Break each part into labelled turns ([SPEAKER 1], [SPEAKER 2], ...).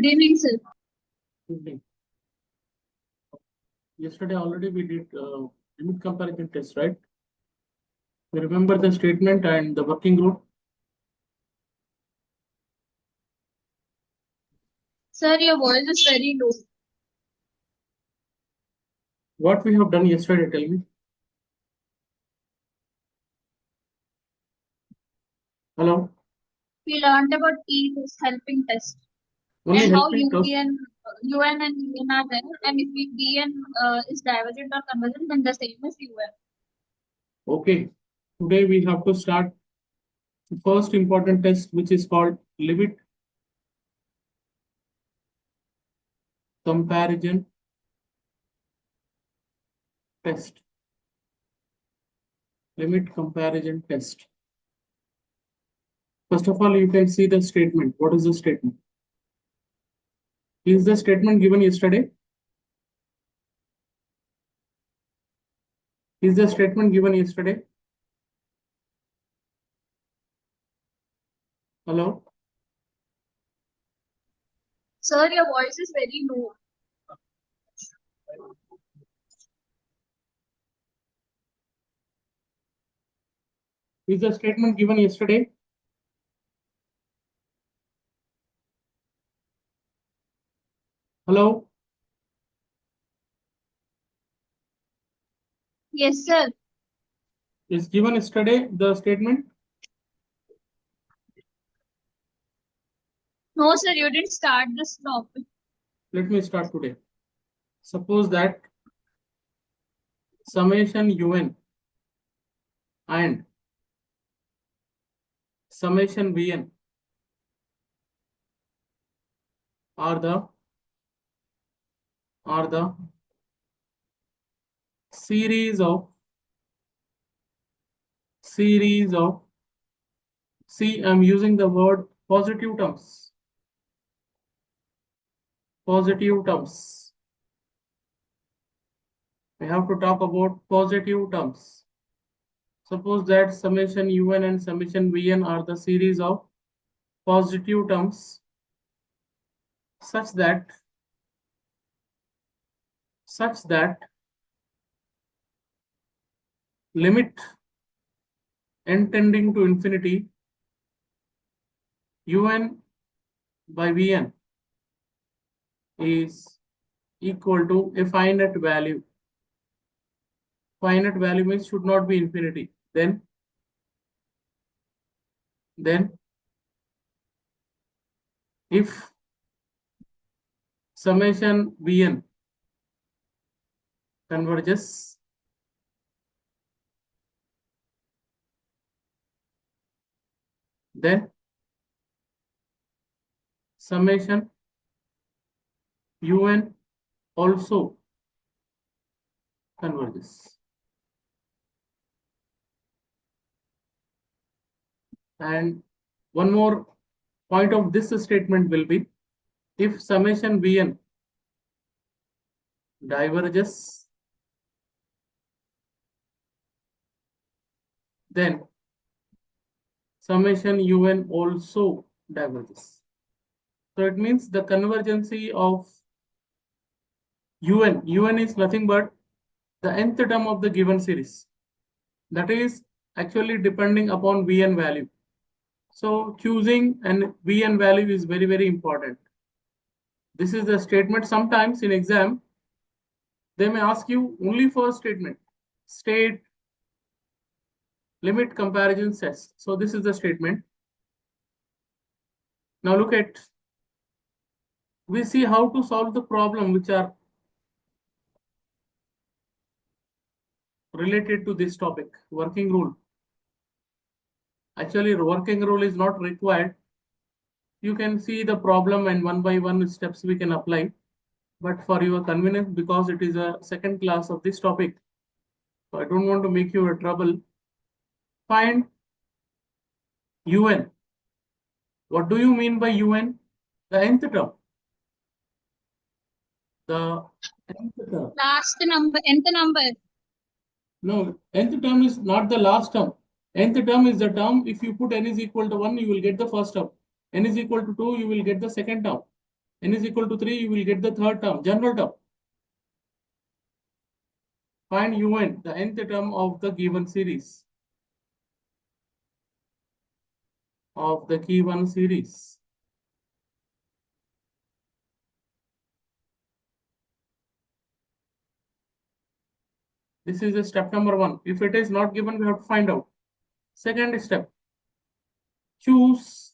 [SPEAKER 1] Good evening, sir.
[SPEAKER 2] Evening. Yesterday already we did limit comparison test, right? You remember the statement and the working rule?
[SPEAKER 1] Sir, your voice is very low.
[SPEAKER 2] What we have done yesterday, tell me. Hello?
[SPEAKER 1] We learned about T test, helping test,
[SPEAKER 2] Only
[SPEAKER 1] and how
[SPEAKER 2] helping test.
[SPEAKER 1] UN and UN are there, and if DN is divergent or convergent, then the same as UN.
[SPEAKER 2] Okay. Today we have to start the first important test, which is called limit comparison test. Limit comparison test. First of all, you can see the statement. What is the statement? Is the statement given yesterday? Is the statement given yesterday? Hello?
[SPEAKER 1] Sir, your voice is very low.
[SPEAKER 2] Is the statement given yesterday? Hello?
[SPEAKER 1] Yes, sir.
[SPEAKER 2] Is given yesterday the statement?
[SPEAKER 1] No, sir, you didn't start this topic.
[SPEAKER 2] Let me start today. Suppose that summation un and summation vn are the series of see, I'm using the word positive terms. Positive terms. We have to talk about positive terms. Suppose that summation un and summation vn are the series of positive terms such that limit n tending to infinity un by vn is equal to a finite value. Finite value means should not be infinity. Then if summation vn converges, then summation un also converges. And one more point of this statement will be, if summation vn diverges, then summation un also diverges. So it means the convergency of un is nothing but the nth term of the given series. That is actually depending upon vn value. So choosing an vn value is very, very important. This is the statement. Sometimes in exam, they may ask you only for statement. State limit comparison test. So this is the statement. Now look at, we see how to solve the problem which are related to this topic. Working rule. Actually, working rule is not required. You can see the problem and one by one steps we can apply. But for your convenience, because it is a second class of this topic, so I don't want to make you a trouble. Find un. What do you mean by un? The nth term. The nth term.
[SPEAKER 1] Last number, nth number.
[SPEAKER 2] No, nth term is not the last term. Nth term is the term, if you put n is equal to 1, you will get the first term. N is equal to 2, you will get the second term. n is equal to 3, you will get the third term, general term. Find un, the nth term of the given series. This is the step number 1. If it is not given, we have to find out. Second step, choose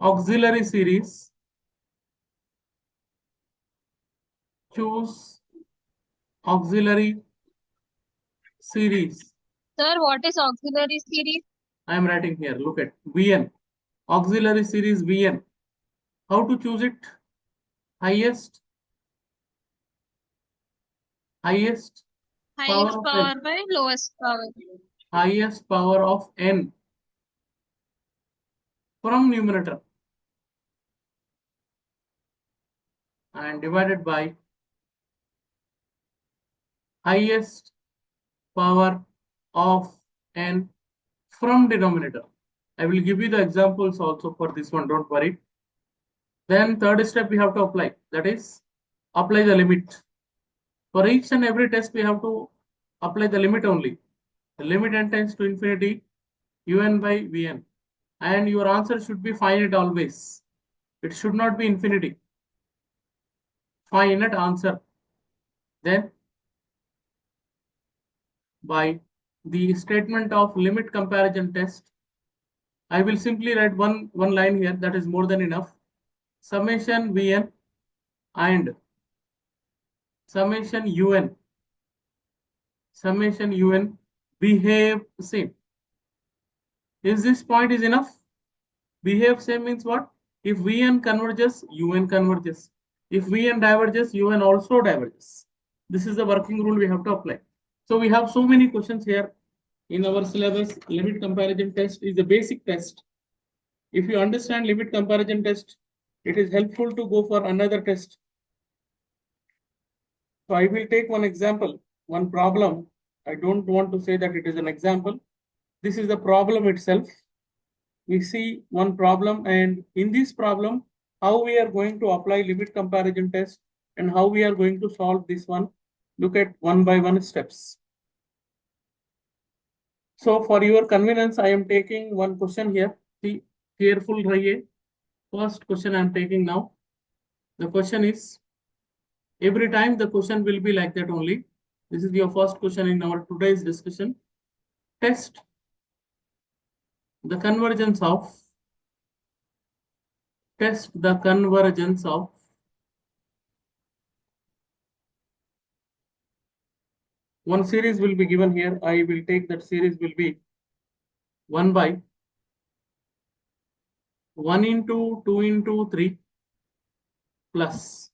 [SPEAKER 2] auxiliary series. Choose auxiliary series.
[SPEAKER 1] Sir, what is auxiliary series?
[SPEAKER 2] I am writing here. Look at Vn. Auxiliary series Vn. How to choose it? Highest
[SPEAKER 1] Highest power
[SPEAKER 2] n.
[SPEAKER 1] by lowest power.
[SPEAKER 2] Highest power of n from numerator and divided by highest power of n from denominator. I will give you the examples also for this one, don't worry. Then third step we have to apply, that is apply the limit. For each and every test we have to apply the limit only. The limit n tends to infinity un by vn, and your answer should be finite always. It should not be infinity. Finite answer. Then by the statement of limit comparison test, I will simply write one line here, that is more than enough. Summation Vn and summation Un behave same. Is this point is enough? Behave same means what? If Vn converges, Un converges. If Vn diverges, Un also diverges. This is the working rule we have to apply. So we have so many questions here in our syllabus. Limit comparison test is a basic test. If you understand limit comparison test, it is helpful to go for another test. So I will take one example, one problem. I don't want to say that it is an example. This is the problem itself. We see one problem, and in this problem, how we are going to apply limit comparison test and how we are going to solve this one. Look at one by one steps. So for your convenience, I am taking one question here. See, careful rahiye. First question I am taking now. The question is, every time the question will be like that only. This is your first question in our today's discussion. Test the convergence of one series will be given here. I will take that series will be 1 by 1 into 2 into 3 plus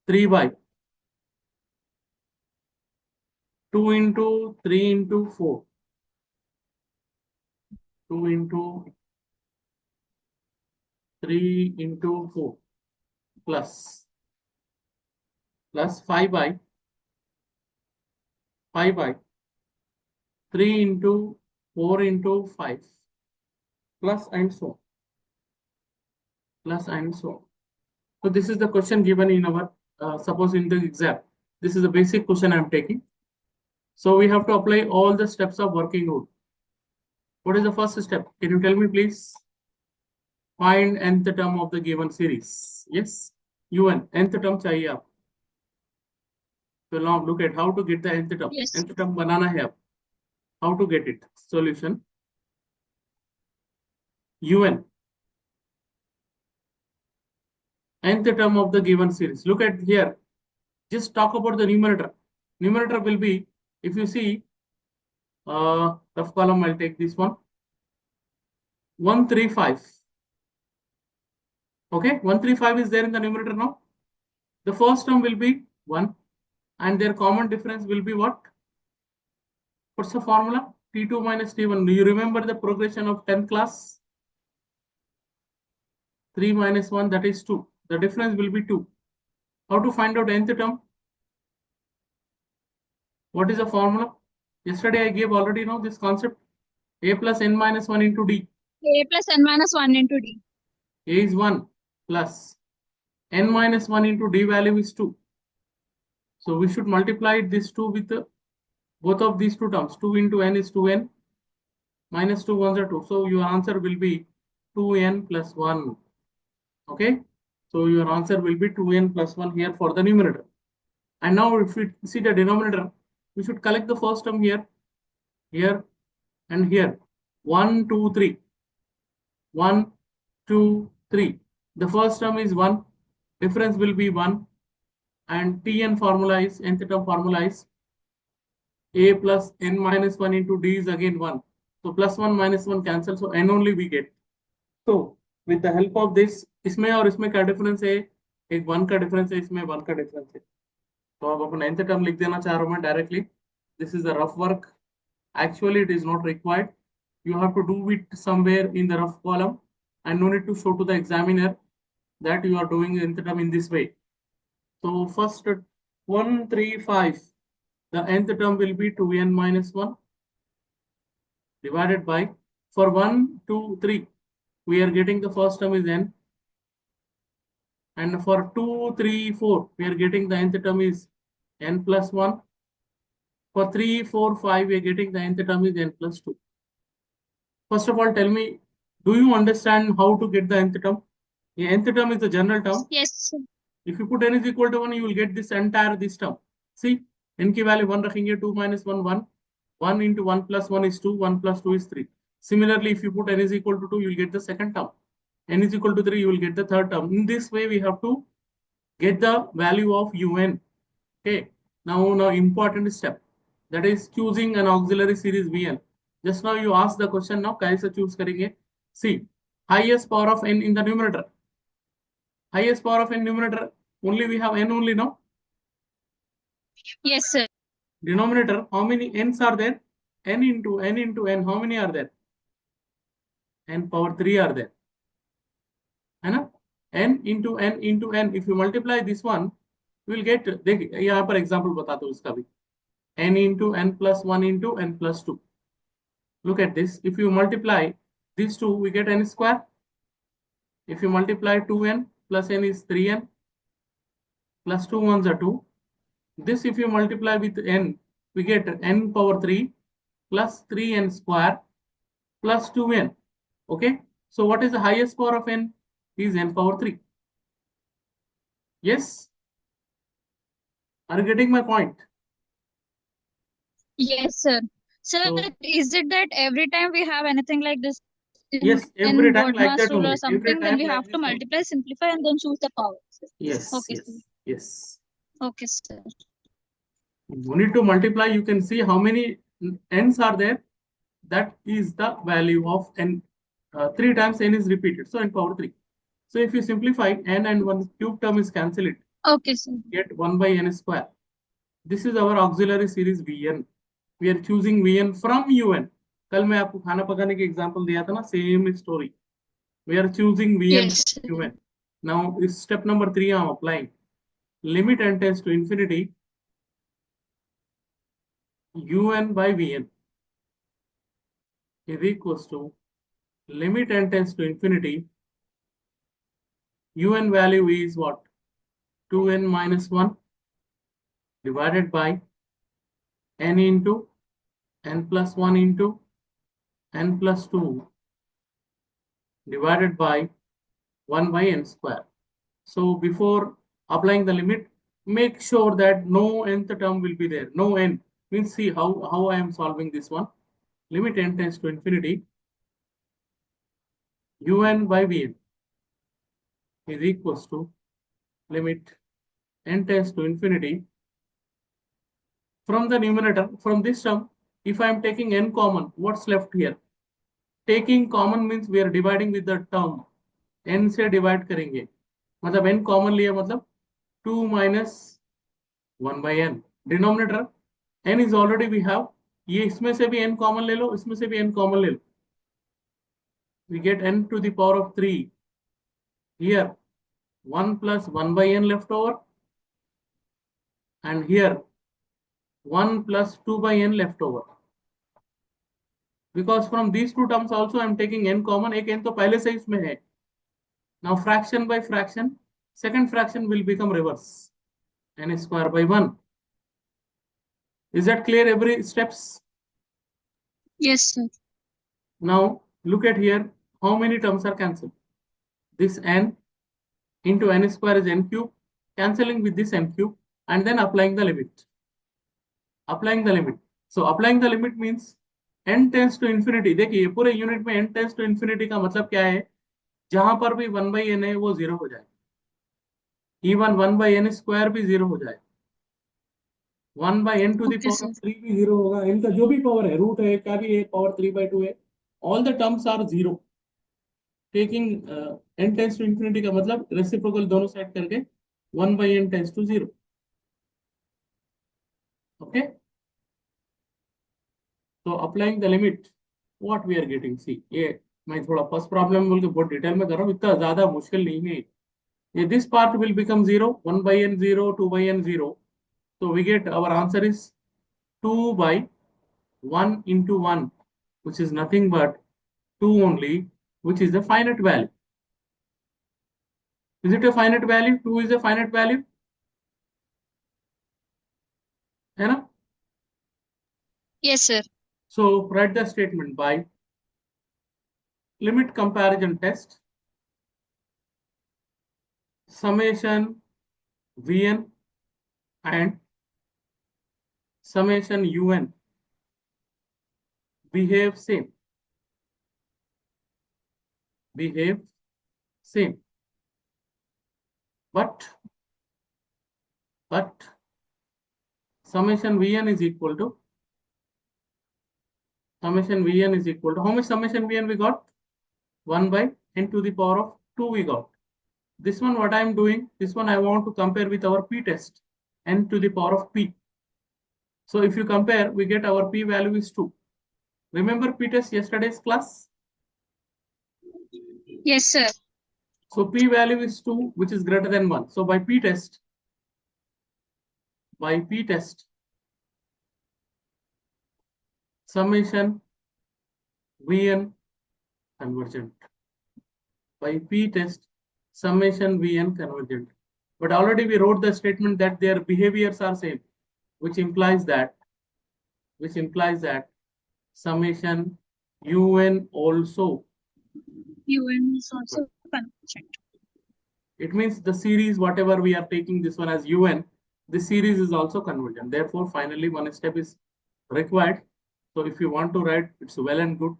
[SPEAKER 2] 3 by 2 into 3 into 4. 2 into 3 into 4 plus 5 by 3 into 4 into 5 plus and so on. So this is the question given in our suppose in the exam. This is a basic question I am taking. So we have to apply all the steps of working rule. What is the first step? Can you tell me please? Find nth term of the given series. Yes, un nth term चाहिए आप. So now look at how to get the nth term.
[SPEAKER 1] Yes.
[SPEAKER 2] Nth term बनाना है आप. How to get it? Solution. Un nth term of the given series. Look at here. Just talk about the numerator. Numerator will be, if you see, rough column, I'll take this one. 135. Okay, 135 is there in the numerator now. The first term will be 1, and their common difference will be what? What's the formula? T2 minus T1. Do you remember the progression of 10th class? 3 minus 1, that is 2. The difference will be 2. How to find out nth term? What is the formula? Yesterday I gave already know this concept. A plus n minus 1 into D.
[SPEAKER 1] A plus n minus 1 into d.
[SPEAKER 2] A is 1 plus n minus 1 into d value is 2. So we should multiply this 2 with both of these two terms. 2 into n is 2n minus 2 ones are 2. So your answer will be 2n plus 1. Okay. So your answer will be 2n plus 1 here for the numerator. And now if we see the denominator, we should collect the first term here, and here. 1, 2, 3. 1, 2, 3. The first term is 1. Difference will be 1. And Tn formula is, nth term formula is a plus n minus 1 into d is again 1. So plus 1 minus 1 cancel. So n only we get. So with the help of this, इसमें और इसमें क्या difference है? एक 1 का difference है, इसमें 1 का डिफरेंस है. तो अब अपन nth टर्म लिख देना चाह रहा हूं मैं directly. This is the rough work. Actually, it is not required. You have to do it somewhere in the rough column and no need to show to the examiner that you are doing nth term in this way. So first 1, 3, 5. The nth term will be 2n minus 1 divided by, for 1, 2, 3, we are getting the first term is n. And for 2, 3, 4, we are getting the nth term is n plus 1. For 3, 4, 5, we are getting the nth term is n plus 2. First of all, tell me, do you understand how to get the nth term? The nth term is the general term.
[SPEAKER 1] Yes, sir.
[SPEAKER 2] If you put n is equal to 1, you will get this entire this term. See, n की value 1 रखेंगे, 2 minus 1, 1. 1 into 1 plus 1 is 2, 1 plus 2 is 3. Similarly, if you put n is equal to 2, you will get the second term. N is equal to 3, you will get the third term. In this way, we have to get the value of un. Okay. Now important step, that is choosing an auxiliary series Vn. Just now you asked the question. Now कैसे choose करेंगे? See, highest power of n in the numerator. Highest power of n numerator, only we have n only now.
[SPEAKER 1] Yes, sir.
[SPEAKER 2] Denominator, how many n's are there? N into n, how many are there? N power 3 are there. है n into n. If you multiply this one, you will get, देख यहाँ पर example बताता हूँ इसका भी. N into n plus 1 into n plus 2. Look at this. If you multiply these two, we get n square. If you multiply 2n plus n is 3n plus 2 ones are 2. This if you multiply with n, we get n power 3 plus 3n square plus 2n. Okay. So what is the highest power of n? Is n power 3. Yes. Are you getting my point?
[SPEAKER 1] Yes, sir. Sir,
[SPEAKER 2] So,
[SPEAKER 1] is it that every time we have anything like this
[SPEAKER 2] yes, every
[SPEAKER 1] in
[SPEAKER 2] time
[SPEAKER 1] word
[SPEAKER 2] like
[SPEAKER 1] mass
[SPEAKER 2] that
[SPEAKER 1] rule or
[SPEAKER 2] only.
[SPEAKER 1] something,
[SPEAKER 2] Every
[SPEAKER 1] then
[SPEAKER 2] time
[SPEAKER 1] we
[SPEAKER 2] like
[SPEAKER 1] have to
[SPEAKER 2] this only.
[SPEAKER 1] multiply, simplify, and then choose the power.
[SPEAKER 2] Yes.
[SPEAKER 1] Okay,
[SPEAKER 2] Yes.
[SPEAKER 1] sir.
[SPEAKER 2] Yes.
[SPEAKER 1] Okay, sir.
[SPEAKER 2] You need to multiply. You can see how many n's are there. That is the value of n. 3 times n is repeated. So n power 3. So if you simplify, n and 1 cube term is cancelled.
[SPEAKER 1] Okay, sir.
[SPEAKER 2] Get 1 by n square. This is our auxiliary series Vn. We are choosing Vn from un. कल मैं आपको खाना पकाने के example दिया था ना, same story. We are choosing Vn
[SPEAKER 1] Yes, sir.
[SPEAKER 2] from un. Now is step number 3 I am applying. Limit n tends to infinity. Un by Vn is equals to limit n tends to infinity. Un value is what? 2n minus 1 divided by n into n plus 1 into n plus 2 divided by 1 by n square. So before applying the limit, make sure that no nth term will be there. No n. Means see how I am solving this one. Limit n tends to infinity. Un by Vn is equals to limit n tends to infinity. From the numerator, from this term, if I am taking n common, what's left here? Taking common means we are dividing with the term. n से divide करेंगे. मतलब n common लिया मतलब 2 minus 1 by n. Denominator n is already we have. ये इसमें से भी n common ले लो, इसमें से भी n common ले लो. We get n to the power of 3. Here 1 plus 1 by n left over. And here 1 plus 2 by n left over. because from these two terms also I am taking n common. एक n तो पहले से इसमें है. Now fraction by fraction, second fraction will become reverse. N square by 1. Is that clear every steps?
[SPEAKER 1] Yes, sir.
[SPEAKER 2] Now look at here, how many terms are cancelled? This n into n square is n cube, cancelling with this n cube, and then applying the limit. Applying the limit. So applying the limit means n tends to infinity. देखिए पूरे unit में n tends to infinity का मतलब क्या है? जहां पर भी 1 by n है वो 0 हो जाए. Even 1 by n square भी 0 हो जाए. 1 by n to the
[SPEAKER 1] Okay,
[SPEAKER 2] power
[SPEAKER 1] sir.
[SPEAKER 2] of 3 भी 0 होगा. इनका जो भी पावर है, रूट है, क्या भी है, पावर 3 by 2 है, all the terms are 0. Taking n tends to infinity का मतलब रेसिप्रोकल दोनों साइड करके 1 by n tends to 0. Okay. So applying the limit, what we are getting, see ये मैं थोड़ा फर्स्ट प्रॉब्लम बोल के बहुत डिटेल में कर रहा हूँ, इतना ज्यादा मुश्किल नहीं है ये. This part will become 0, 1 by n 0, 2 by n 0. So we get our answer is 2 by 1 into 1, which is nothing but 2 only, which is the finite value. Is it a finite value? 2 is a finite value, है ना?
[SPEAKER 1] Yes, sir.
[SPEAKER 2] So write the statement by limit comparison test, summation Vn and summation Un behave same. Behave same. But summation Vn is equal to how much summation Vn we got? 1 by n to the power of 2 we got. This one what I am doing, this one I want to compare with our p test, n to the power of p. So if you compare, we get our p value is 2. Remember p test yesterday's class?
[SPEAKER 1] Yes, sir.
[SPEAKER 2] So p value is 2, which is greater than 1. So by p test, summation Vn convergent. By p test, summation Vn convergent. But already we wrote the statement that their behaviors are same, which implies that summation Un also.
[SPEAKER 1] UN is also convergent.
[SPEAKER 2] It means the series, whatever we are taking this one as Un, the series is also convergent. Therefore, finally, one step is required. So if you want to write, it's well and good.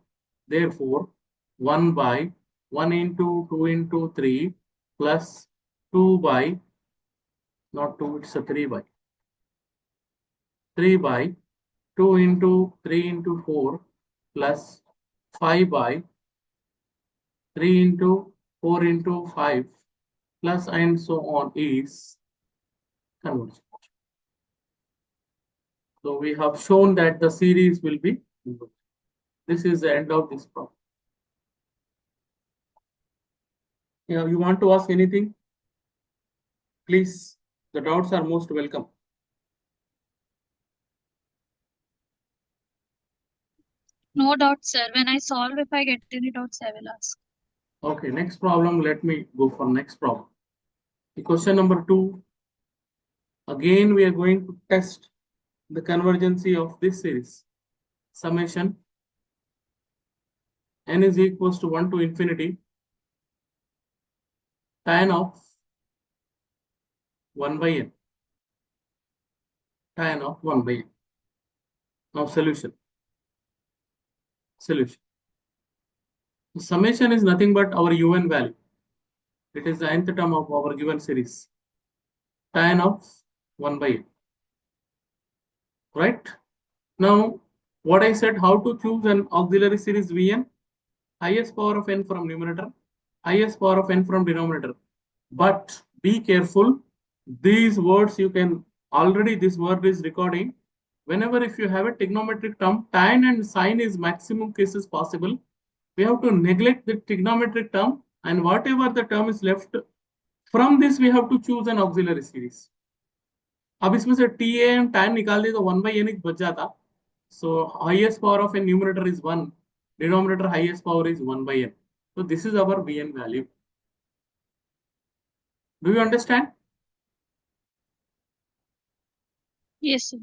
[SPEAKER 2] Therefore, 1 by 1 into 2 into 3 plus 2 by, not 2, it's a 3 by 2 into 3 into 4 plus 5 by 3 into 4 into 5 plus and so on is convergent. So we have shown that the series will be convergent. This is the end of this problem. Yeah, you want to ask anything? Please, the doubts are most welcome.
[SPEAKER 1] No doubt, sir. When I solve, if I get any doubts, I will ask.
[SPEAKER 2] Okay, next problem. Let me go for next problem. The question number 2. Again, we are going to test the convergency of this series. Summation n is equals to 1 to infinity tan of 1 by n. Tan of 1 by n. Now solution. The summation is nothing but our Un value. It is the nth term of our given series. Tan of 1 by n. Right? Now, what I said, how to choose an auxiliary series Vn? Highest power of n from numerator, highest power of n from denominator. But be careful, these words you can already, this word is recording. Whenever if you have a trigonometric term, tan and sine is maximum cases possible. We have to neglect the trigonometric term, and whatever the term is left, from this we have to choose an auxiliary series. अब इसमें से TA and tan निकाल दे तो 1 by n बच जाता. So highest power of n numerator is 1. Denominator highest power is 1 by n. So this is our Vn value. Do you understand?
[SPEAKER 1] Yes, sir.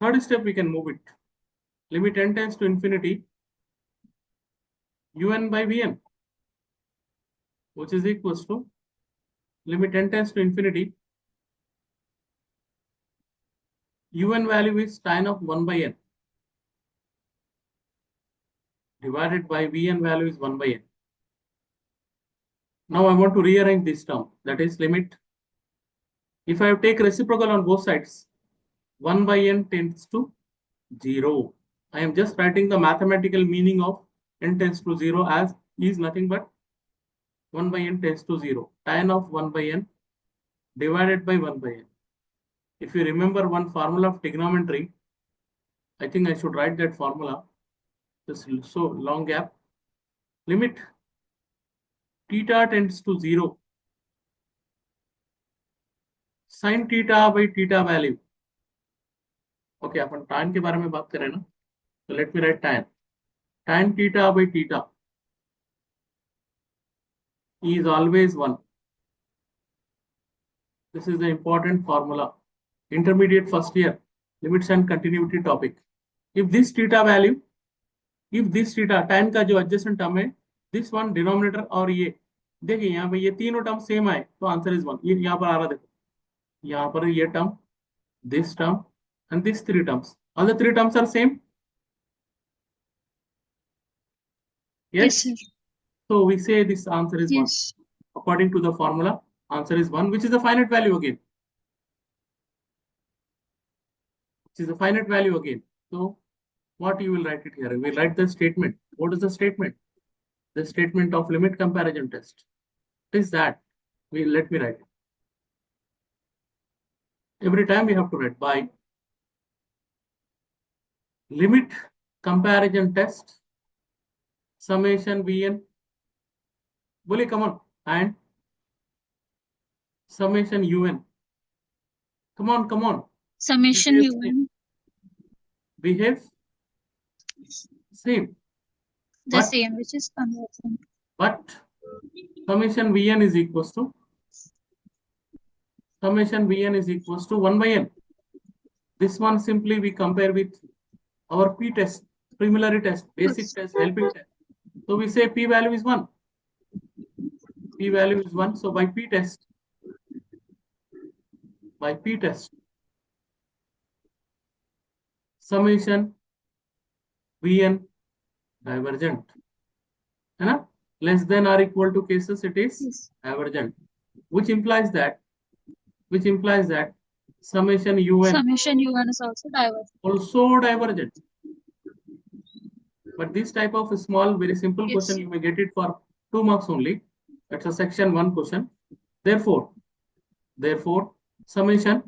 [SPEAKER 2] Third step, we can move it. Limit n tends to infinity, un by Vn, which is equals to limit n tends to infinity, un value is tan of 1 by n divided by Vn value is 1 by n. Now I want to rearrange this term, that is limit. If I take reciprocal on both sides, 1 by n tends to 0. I am just writing the mathematical meaning of n tends to 0 as is nothing but 1 by n tends to 0. Tan of 1 by n divided by 1 by n. If you remember one formula of trigonometry, I think I should write that formula. This so long gap. Limit theta tends to 0. Sin theta by theta value. Okay, upon tan के बारे में बात करें ना, so let me write tan. Tan theta by theta is always 1. This is the important formula. Intermediate first year, limits and continuity topic. If this theta value, if this theta tan का जो adjacent term है, this one denominator और ये देखिए यहाँ पे ये तीनों टर्म सेम आए तो आंसर इज 1. ये यहाँ पर आ रहा देखो, यहाँ पर ये term, this term and these three terms. All the three terms are same. Yes.
[SPEAKER 1] Yes, sir.
[SPEAKER 2] So we say this answer is 1.
[SPEAKER 1] Yes.
[SPEAKER 2] According to the formula, answer is 1, which is a finite value again. Which is a finite value again. So what you will write it here? We write the statement. What is the statement? The statement of limit comparison test. What is that? Let me write it. Every time we have to write by limit comparison test summation Vn. Bully, come on. And summation Un. Come on, come on.
[SPEAKER 1] Summation un.
[SPEAKER 2] Behave same.
[SPEAKER 1] The same, which is convergent.
[SPEAKER 2] But summation Vn is equals to summation Vn is equals to 1 by n. This one simply we compare with our p test, preliminary test, basic test, helping test. So we say p value is 1. P value is 1. So by p test, summation Vn divergent. And less than or equal to cases it is divergent, which implies that summation un
[SPEAKER 1] is also
[SPEAKER 2] divergent. But this type of small, very simple question, you may get it for 2 marks only. That's a section 1 question. Therefore, summation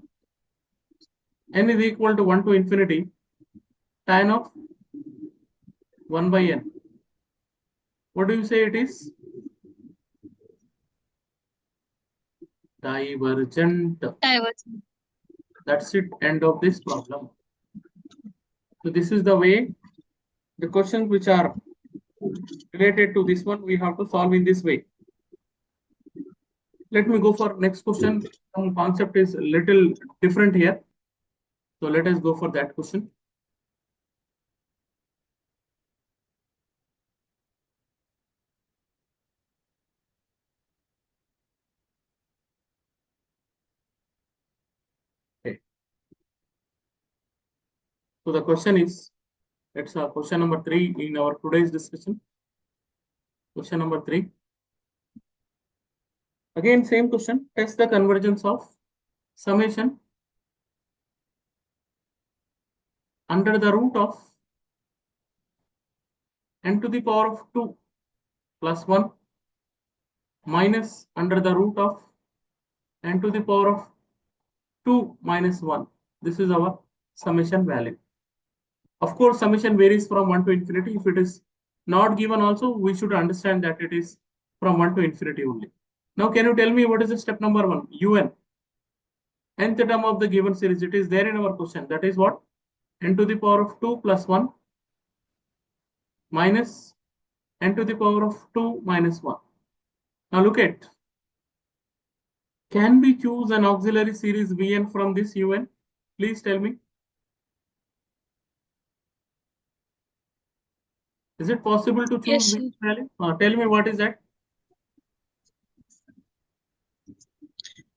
[SPEAKER 2] n is equal to 1 to infinity tan of 1 by n. What do you say it is? Divergent. That's it. End of this problem. So this is the way the questions which are related to this one we have to solve in this way. Let me go for next question. Some concept is a little different here. So let us go for that question. Okay. So the question is, it's question number 3 in our today's discussion. Question number 3. Again, same question. Test the convergence of summation under the root of n to the power of 2 plus 1 minus under the root of n to the power of 2 minus 1. This is our summation value. Of course, summation varies from 1 to infinity. If it is not given also, we should understand that it is from 1 to infinity only. Now, can you tell me what is the step number 1? Un. Nth term of the given series. It is there in our question. That is what? N to the power of 2 plus 1 minus n to the power of 2 minus 1. Now look at, can we choose an auxiliary series Vn from this Un? Please tell me. Is it possible to choose
[SPEAKER 3] Yes, sir.
[SPEAKER 2] Vn value? Tell me what is that?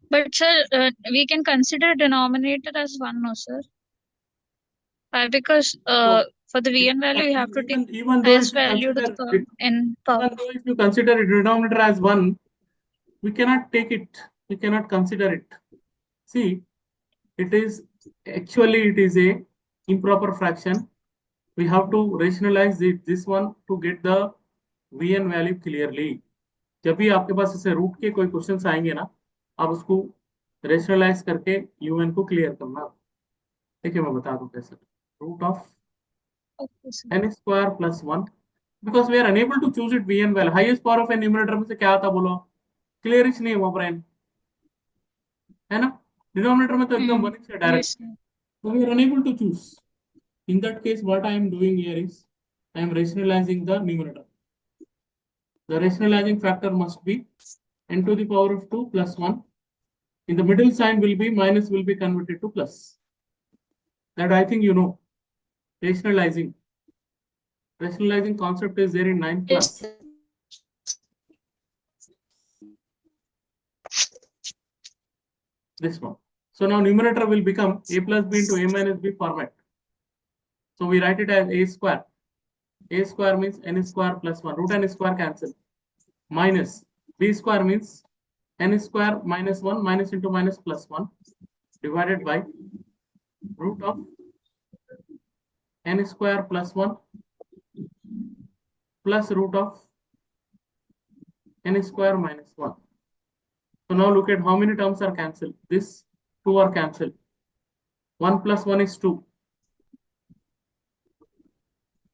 [SPEAKER 3] But sir, we can consider denominator as 1, no, sir? Because for the Vn value, you have to take
[SPEAKER 2] Even though
[SPEAKER 3] highest
[SPEAKER 2] if you
[SPEAKER 3] value to the
[SPEAKER 2] consider
[SPEAKER 3] power n power.
[SPEAKER 2] even though if you consider a denominator as 1, we cannot take it. We cannot consider it. See, it is actually it is a improper fraction. We have to rationalize this one to get the Vn value clearly. जब भी आपके पास ऐसे root के कोई questions आएंगे ना, आप उसको रेशनलाइज करके यूएन को क्लियर करना. देखिए मैं बता दूं कैसे. Root of
[SPEAKER 3] Okay, sir.
[SPEAKER 2] n square plus 1, because we are unable to choose it Vn value. Highest power of n numerator में से क्या आता बोलो, क्लियर ही नहीं हुआ ब्रेन, है ना. डिनोमिनेटर में तो एकदम 1 से direct.
[SPEAKER 3] Yes, sir.
[SPEAKER 2] So we are unable to choose. In that case, what I am doing here is I am rationalizing the numerator. The rationalizing factor must be n to the power of 2 plus 1. In the middle sign will be minus, will be converted to plus. That I think you know. Rationalizing. Rationalizing concept is there in 9th class.
[SPEAKER 3] Yes, sir.
[SPEAKER 2] This one. So now numerator will become a plus b into a minus b format. So we write it as a square. A square means n square plus 1. Root n square cancel. Minus b square means n square minus 1 minus into minus plus 1 divided by root of n square plus 1 plus root of n square minus 1. So now look at how many terms are cancelled. This 2 are cancelled. 1 plus 1 is 2.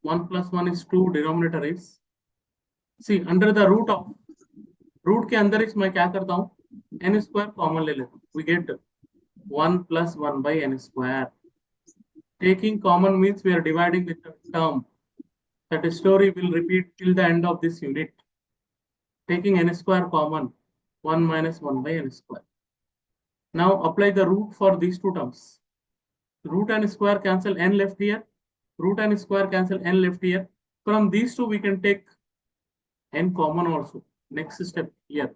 [SPEAKER 2] 1 plus 1 is 2. Denominator is, see, under the root of, root के अंदर इस मैं क्या करता हूँ, n square common ले लेता हूँ. We get 1 plus 1 by n square. Taking common means we are dividing with the term. That story will repeat till the end of this unit. Taking n square common, 1 minus 1 by n square. Now apply the root for these two terms. Root n square cancel n left here. Root n square cancel n left here. From these two we can take n common also. Next step here.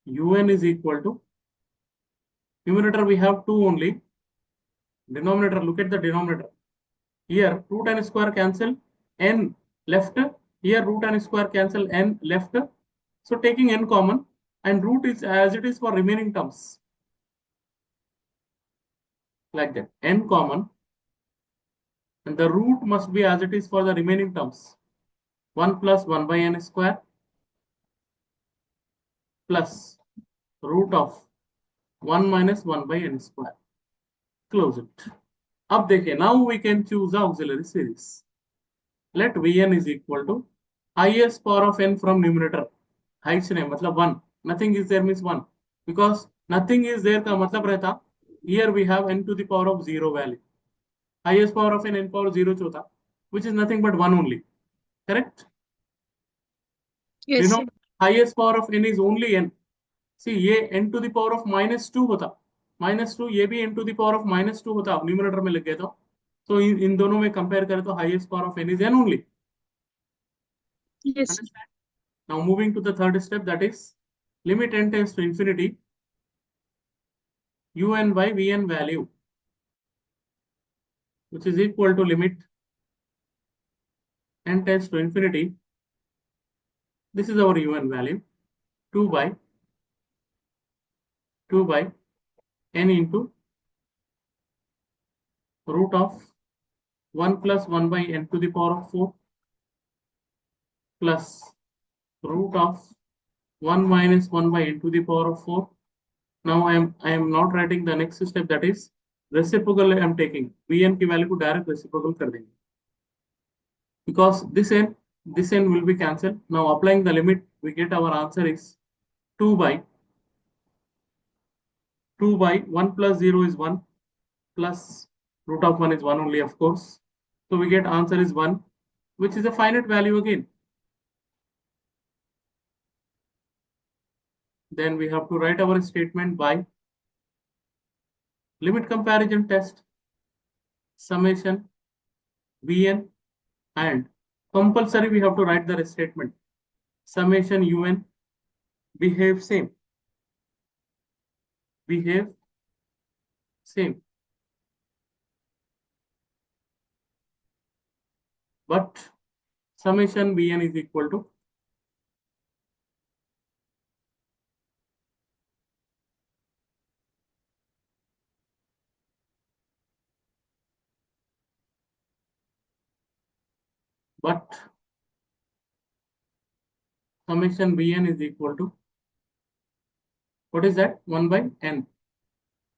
[SPEAKER 2] Un is equal to, numerator we have 2 only. Denominator, look at the denominator. Here root n square cancel n left. Here root n square cancel n left. So taking n common, and root is as it is for remaining terms. Like that, n common, and the root must be as it is for the remaining terms. 1 plus 1 by n square plus root of 1 minus 1 by n square. Close it. अब देखिए, now we can choose the auxiliary series. Let Vn is equal to highest power of n from numerator. Heights नहीं मतलब 1. Nothing is there means 1. Because nothing is there का मतलब रहता, here we have n to the power of 0 value. Highest power of n power 0 चौथा, which is nothing but 1 only. Correct?
[SPEAKER 3] Yes, sir.
[SPEAKER 2] Highest power of n is only n. See, ये n to the power of minus 2 होता, minus 2, ये भी n to the power of minus 2 होता, numerator में लग गया तो. So इन दोनों में कंपेयर करें तो highest power of n is n only.
[SPEAKER 3] Yes, sir.
[SPEAKER 2] Understand? Now moving to the third step, that is limit n tends to infinity, un by vn value, which is equal to limit n tends to infinity. This is our un value, 2 by n into root of 1 plus 1 by n to the power of 4 plus root of 1 minus 1 by n to the power of 4. Now I am not writing the next step, that is reciprocal. I am taking vn की value को direct reciprocal कर देंगे, because this n will be cancelled. Now applying the limit, we get our answer is 2 by 1 plus 0 is 1 plus root of 1 is 1 only, of course. So we get answer is 1 which is a finite value again. Then we have to write our statement by limit comparison test, summation, Vn, and compulsory we have to write the statement. Summation Un behave same. Behave same. But summation Vn is equal to summation Vn is equal to, what is that? 1 by n.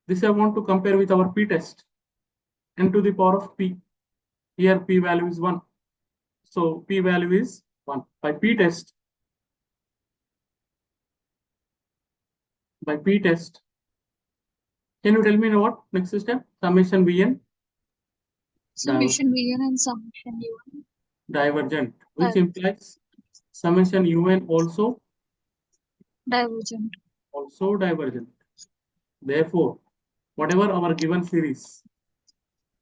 [SPEAKER 2] This I want to compare with our p test. N to the power of p. Here p value is 1. So p value is 1. By p test, can you tell me what next step? Summation Vn
[SPEAKER 3] Summation Vn and summation Un.
[SPEAKER 2] divergent, which implies summation Un also
[SPEAKER 3] Divergent.
[SPEAKER 2] Therefore, whatever our given series,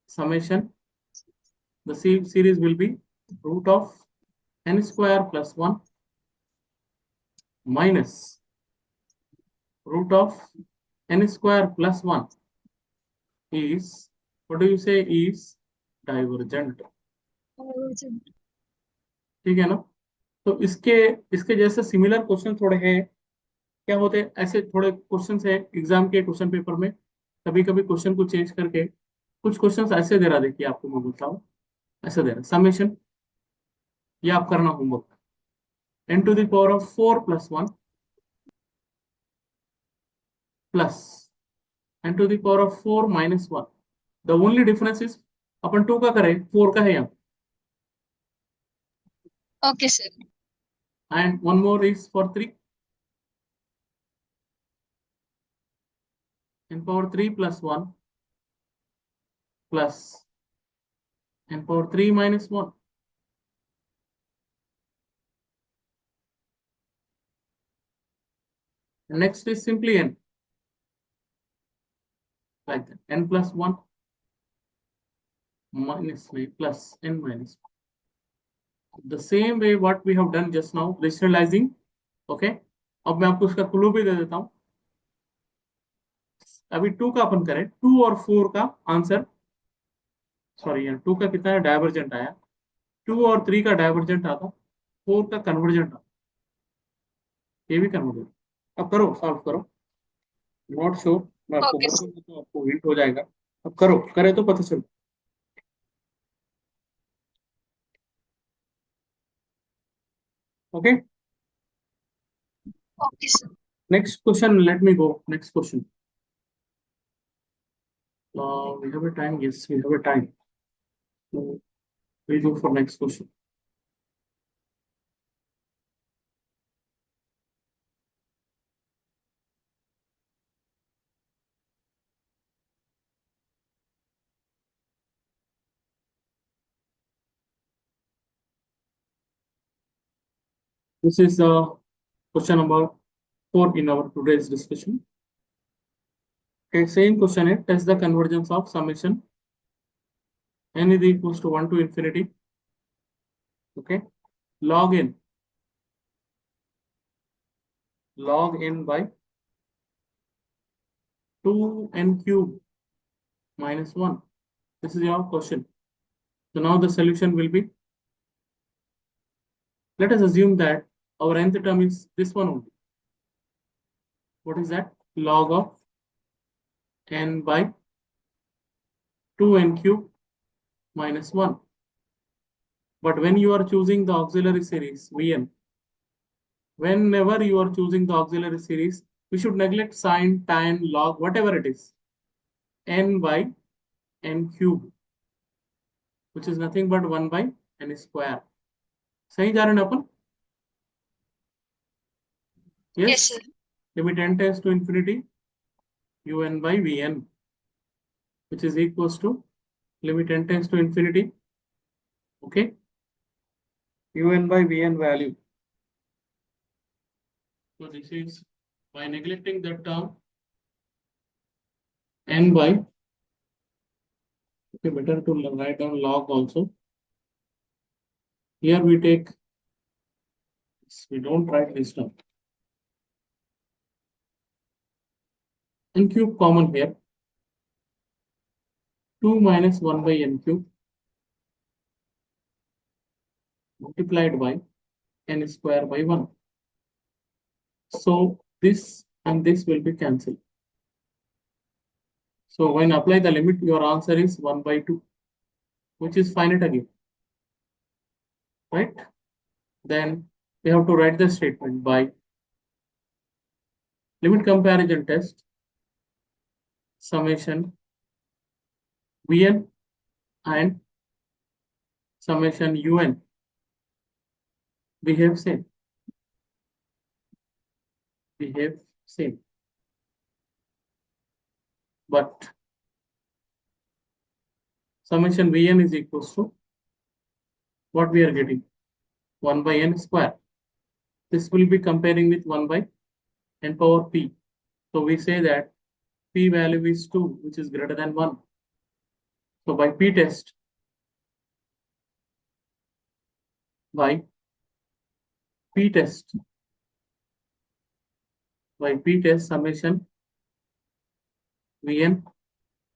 [SPEAKER 2] summation, the series will be root of n square plus 1 minus root of n square plus 1 is, what do you say, is divergent.
[SPEAKER 3] Divergent.
[SPEAKER 2] ठीक है ना? तो इसके जैसे similar question थोड़े हैं. क्या होते हैं ऐसे थोड़े क्वेश्चन है एग्जाम के क्वेश्चन पेपर में, कभी कभी क्वेश्चन को चेंज करके कुछ क्वेश्चंस ऐसे दे रहा. देखिए आपको मैं बोलता हूँ, ऐसे दे रहा समेशन, ये आप करना homework. n to the power of 4 plus 1 plus n to the power of 4 minus 1. The only difference is अपन 2 का करें, 4 का है यहाँ.
[SPEAKER 3] Okay, sir.
[SPEAKER 2] And one more is for 3. n power 3 plus 1 plus n power 3 minus 1. Next is simply n, like that. N plus 1 minus plus n minus 1. The same way what we have done just now, rationalizing. Okay, अब मैं आपको उसका clue भी दे देता हूं. अभी 2 का अपन करें, 2 और 4 का आंसर, सॉरी 2 का कितना है डाइवर्जेंट आया, 2 और 3 का डाइवर्जेंट आता, 4 का कन्वर्जेंट आता, ये भी कन्वर्जेंट. अब करो, सॉल्व करो. नॉट श्योर, मैं आपको
[SPEAKER 3] Okay,
[SPEAKER 2] बता दूं तो आपको हिंट हो जाएगा. अब करो, करे तो पता चलो. Okay.
[SPEAKER 3] Okay, sir.
[SPEAKER 2] Next question, let me go. Next question. We have a time. Yes, we have a time. So we go for next question. This is question number 4 in our today's discussion. Okay, same question is test the convergence of summation n is equals to 1 to infinity. Okay, log n by 2n cube minus 1. This is your question. So now the solution will be, let us assume that our nth term is this one only. What is that? Log of n by 2n cube minus 1. But when you are choosing the auxiliary series Vn, whenever you are choosing the auxiliary series, we should neglect sine, tan, log, whatever it is. N by n cube, which is nothing but 1 by n square. सही जा रहे हैं अपन?
[SPEAKER 3] Yes, sir.
[SPEAKER 2] Limit n tends to infinity, un by vn, which is equals to limit n tends to infinity. Okay. un by vn value. So this is by neglecting that term n by, okay, better to write down log also. Here we take, we don't write this term. N cube common here. 2 minus 1 by n cube multiplied by n square by 1. So this and this will be cancelled. So when apply the limit, your answer is 1 by 2, which is finite again, right? Then we have to write the statement by limit comparison test, summation vn and summation un behave same. Behave same. But summation vn is equals to what we are getting? 1 by n square. This will be comparing with 1 by n power p. So we say that p value is 2, which is greater than 1. So by p test, summation vn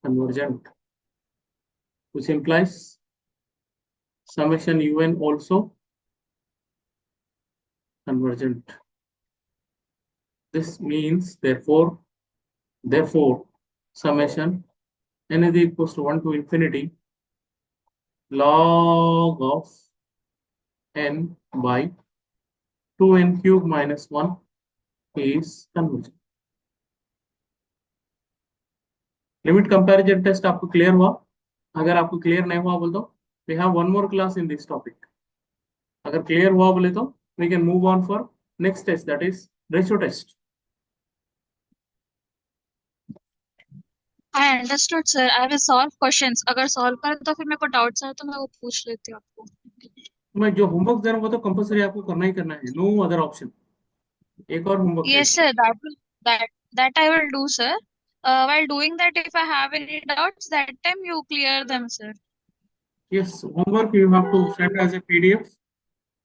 [SPEAKER 2] convergent, which implies summation un also convergent. This means therefore summation n is equals to 1 to infinity log of n by 2n cube minus 1 is convergent. Limit comparison test आपको clear हुआ? अगर आपको clear नहीं हुआ बोल दो, we have one more class in this topic. अगर clear हुआ बोले तो we can move on for next test, that is ratio test.
[SPEAKER 3] I understood, sir. I will solve questions. अगर solve कर तो फिर मेरे को doubts है तो मैं वो पूछ लेती हूँ आपको.
[SPEAKER 2] मैं जो होमवर्क दे रहा हूँ वो तो कंपलसरी आपको करना ही करना है, नो अदर ऑप्शन. एक और homework
[SPEAKER 3] Yes, sir. That I will do, sir. While doing that, if I have any doubts, that time you clear them, sir.
[SPEAKER 2] Yes, homework you have to send as a PDF.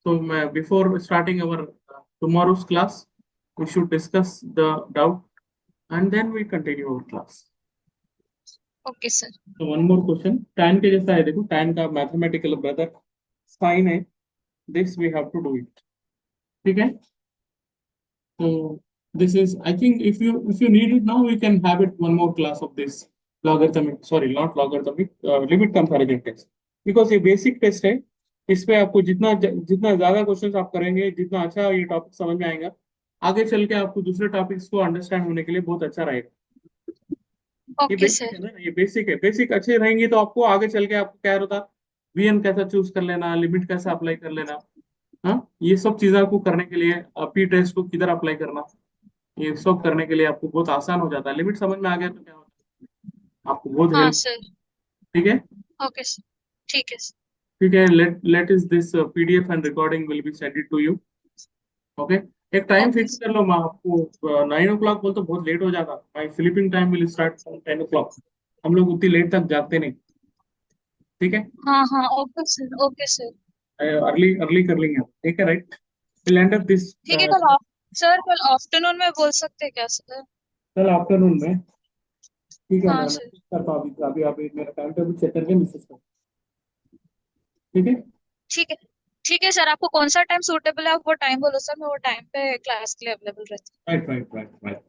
[SPEAKER 2] So before starting our tomorrow's class, we should discuss the doubt and then we continue our class.
[SPEAKER 3] Okay, sir.
[SPEAKER 2] So one more question. Tan के जैसा है, देखो tan का mathematical brother sin है. This we have to do it. ठीक है? So this is, I think if you need it now, we can have it one more class of this logarithmic, sorry, not logarithmic, limit comparison test. Because ये basic test है, इस पे आपको जितना ज्यादा questions आप करेंगे, जितना अच्छा ये टॉपिक समझ में आएगा, आगे चल के आपको दूसरे टॉपिक्स को अंडरस्टैंड होने के लिए बहुत अच्छा रहेगा. ये
[SPEAKER 3] Okay,
[SPEAKER 2] बेसिक
[SPEAKER 3] sir.
[SPEAKER 2] है ना, ये बेसिक है. बेसिक अच्छे रहेंगे तो आपको आगे चल के आपको क्या होता, वीएन कैसा चूज कर लेना, लिमिट कैसा अप्लाई कर लेना, हाँ, ये सब चीजें आपको करने के लिए पी टेस्ट को किधर अप्लाई करना, ये सब करने के लिए आपको बहुत आसान हो जाता है. लिमिट समझ में आ गया तो क्या होता है, आपको बहुत
[SPEAKER 3] हाँ,
[SPEAKER 2] हेल्प.
[SPEAKER 3] sir.
[SPEAKER 2] ठीक है?
[SPEAKER 3] Okay, sir. ठीक है, sir.
[SPEAKER 2] ठीक है. let is this PDF and recording will be sent it to you. Okay. एक टाइम
[SPEAKER 3] Okay,
[SPEAKER 2] फिक्स कर लो. मैं आपको 9 o'clock बोल तो बहुत लेट हो जाता. माई sleeping time will start 10 o'clock. हम लोग उतनी लेट तक जागते नहीं. ठीक है?
[SPEAKER 3] हाँ हाँ. Okay, sir. Okay, sir.
[SPEAKER 2] Early कर लेंगे. ठीक है, right? Will and up this
[SPEAKER 3] ठीक है. कल आफ्टरनून में बोल सकते हैं क्या, सर?
[SPEAKER 2] कल आफ्टरनून में. ठीक है,
[SPEAKER 3] हाँ,
[SPEAKER 2] मैं
[SPEAKER 3] सर.
[SPEAKER 2] मैसेज करता हूँ. अभी मेरा टाइम टेबल चेक करके मैसेज करता हूँ. ठीक है?
[SPEAKER 3] ठीक है. ठीक है, सर. आपको कौन सा टाइम सूटेबल है, आप वो टाइम बोलो, सर. मैं वो टाइम पे क्लास के लिए अवेलेबल रहती हूँ.
[SPEAKER 2] राइट.